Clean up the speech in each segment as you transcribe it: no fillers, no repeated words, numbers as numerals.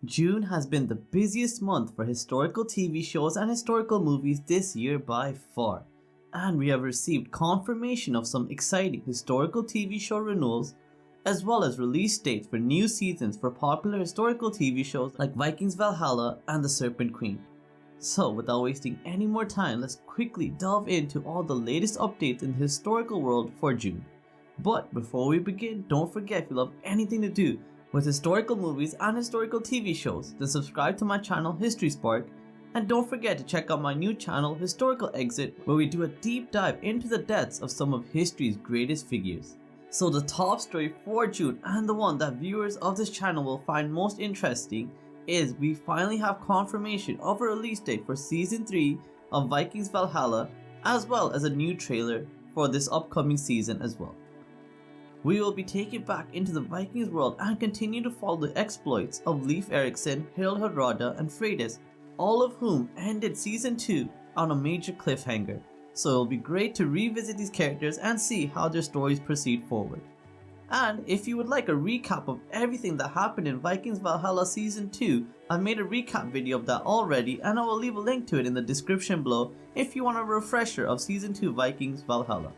June has been the busiest month for historical TV shows and historical movies this year by far, and we have received confirmation of some exciting historical TV show renewals, as well as release dates for new seasons for popular historical TV shows like Vikings Valhalla and the Serpent Queen. So without wasting any more time, let's quickly delve into all the latest updates in the historical world for June. But before we begin, don't forget, if you love anything to do with historical movies and historical TV shows, then subscribe to my channel HistorySpark, and don't forget to check out my new channel Historical Exit, where we do a deep dive into the deaths of some of history's greatest figures. So the top story for June, and the one that viewers of this channel will find most interesting, is we finally have confirmation of a release date for season 3 of Vikings Valhalla, as well as a new trailer for this upcoming season as well. We will be taken back into the Vikings world and continue to follow the exploits of Leif Erikson, Harald Hardrada, and Freydis, all of whom ended season 2 on a major cliffhanger. So it will be great to revisit these characters and see how their stories proceed forward. And if you would like a recap of everything that happened in Vikings Valhalla season 2, I've made a recap video of that already, and I will leave a link to it in the description below if you want a refresher of season 2 Vikings Valhalla.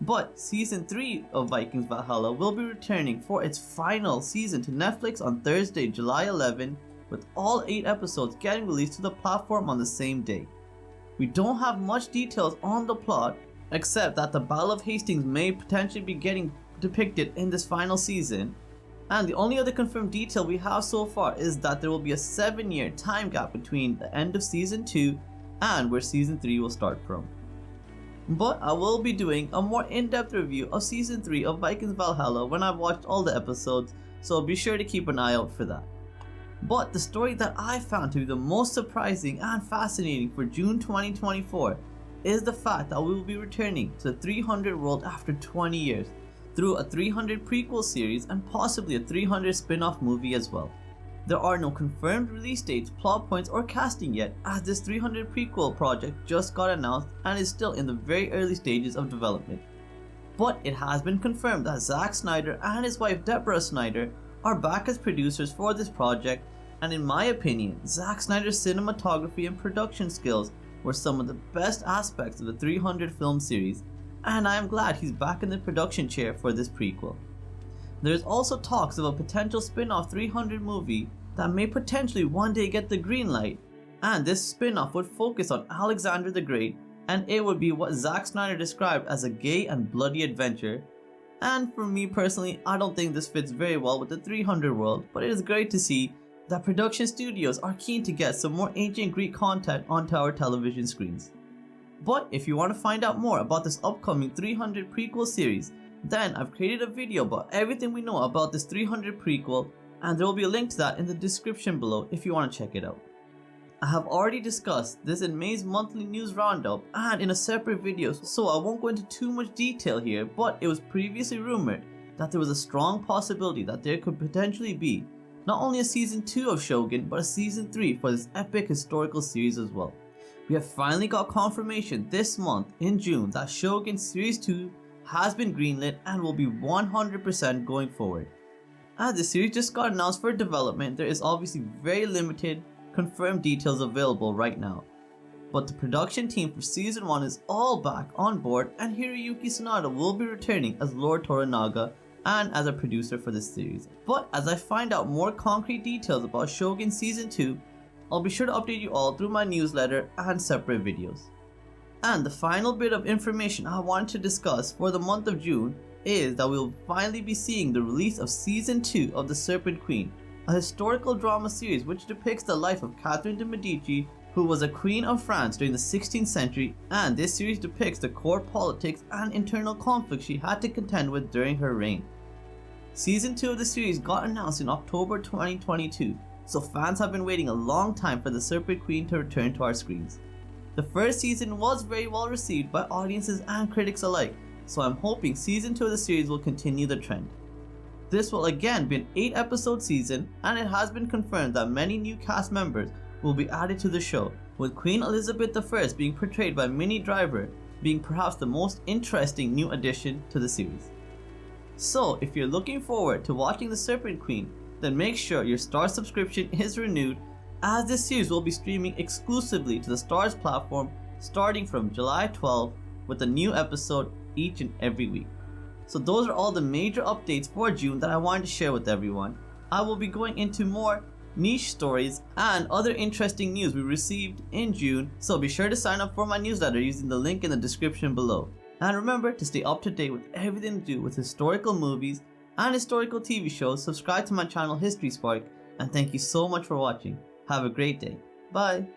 But season 3 of Vikings Valhalla will be returning for its final season to Netflix on Thursday, July 11, with all 8 episodes getting released to the platform on the same day. We don't have much details on the plot, except that the Battle of Hastings may potentially be getting depicted in this final season, and the only other confirmed detail we have so far is that there will be a 7-year time gap between the end of season 2 and where season 3 will start from. But I will be doing a more in-depth review of season 3 of Vikings Valhalla when I've watched all the episodes, so be sure to keep an eye out for that. But the story that I found to be the most surprising and fascinating for June 2024 is the fact that we will be returning to the 300 world after 20 years through a 300 prequel series and possibly a 300 spin-off movie as well. There are no confirmed release dates, plot points, or casting yet, as this 300 prequel project just got announced and is still in the very early stages of development. But it has been confirmed that Zack Snyder and his wife Deborah Snyder are back as producers for this project, and in my opinion, Zack Snyder's cinematography and production skills were some of the best aspects of the 300 film series, and I am glad he's back in the production chair for this prequel. There is also talks of a potential spin-off 300 movie that may potentially one day get the green light, and this spin-off would focus on Alexander the Great, and it would be what Zack Snyder described as a gay and bloody adventure. And for me personally, I don't think this fits very well with the 300 world, but it is great to see that production studios are keen to get some more ancient Greek content onto our television screens. But if you want to find out more about this upcoming 300 prequel series, then I've created a video about everything we know about this 300 prequel, and there will be a link to that in the description below if you want to check it out. I have already discussed this in May's monthly news roundup and in a separate video, so I won't go into too much detail here, but it was previously rumored that there was a strong possibility that there could potentially be not only a season 2 of Shogun, but a season 3 for this epic historical series as well. We have finally got confirmation this month in June that Shogun Series 2 has been greenlit and will be 100% going forward. As the series just got announced for development, there is obviously very limited confirmed details available right now. But the production team for season 1 is all back on board, and Hiroyuki Sanada will be returning as Lord Toranaga and as a producer for this series. But as I find out more concrete details about Shogun season 2, I'll be sure to update you all through my newsletter and separate videos. And the final bit of information I wanted to discuss for the month of June is that we will finally be seeing the release of season 2 of the Serpent Queen, a historical drama series which depicts the life of Catherine de Medici, who was a queen of France during the 16th century, and this series depicts the court politics and internal conflicts she had to contend with during her reign. Season 2 of the series got announced in October 2022, so fans have been waiting a long time for the Serpent Queen to return to our screens. The first season was very well received by audiences and critics alike, so I'm hoping season 2 of the series will continue the trend. This will again be an 8-episode season, and it has been confirmed that many new cast members will be added to the show, with Queen Elizabeth I being portrayed by Minnie Driver being perhaps the most interesting new addition to the series. So if you're looking forward to watching the Serpent Queen, then make sure your Starz subscription is renewed, as this series will be streaming exclusively to the Starz platform starting from July 12th with a new episode each and every week. So those are all the major updates for June that I wanted to share with everyone. I will be going into more niche stories and other interesting news we received in June, so be sure to sign up for my newsletter using the link in the description below. And remember to stay up to date with everything to do with historical movies and historical TV shows. Subscribe to my channel HistorySpark, and thank you so much for watching. Have a great day. Bye.